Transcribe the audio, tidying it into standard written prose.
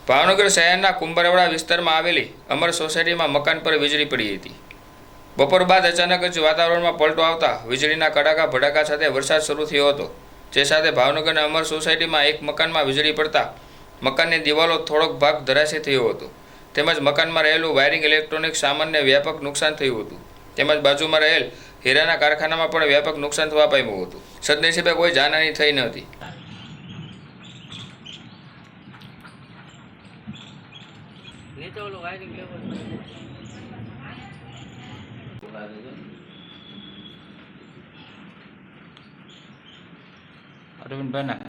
ભાવનગર શહેરના કુંભારવાડા વિસ્તારમાં આવેલી અમર સોસાયટીમાં મકાન પર વીજળી પડી હતી। બપોર બાદ અચાનક જ વાતાવરણમાં પલટો આવતા વીજળીના કડાકા ભડાકા સાથે વરસાદ શરૂ થયો હતો, જે સાથે ભાવનગરના અમર સોસાયટીમાં એક મકાનમાં વીજળી પડતા મકાનની દિવાલો થોડોક ભાગ ધરાશયી થયો હતો, તેમજ મકાનમાં રહેલું વાયરિંગ ઇલેક્ટ્રોનિક સામાનને વ્યાપક નુકસાન થયું હતું, તેમજ બાજુમાં રહેલ હીરાના કારખાનામાં પણ વ્યાપક નુકસાન થવા પામ્યું હતું। સદનસીબે કોઈ જાનહાનિ થઈ ન હતી। અરવિંદભાઈ ના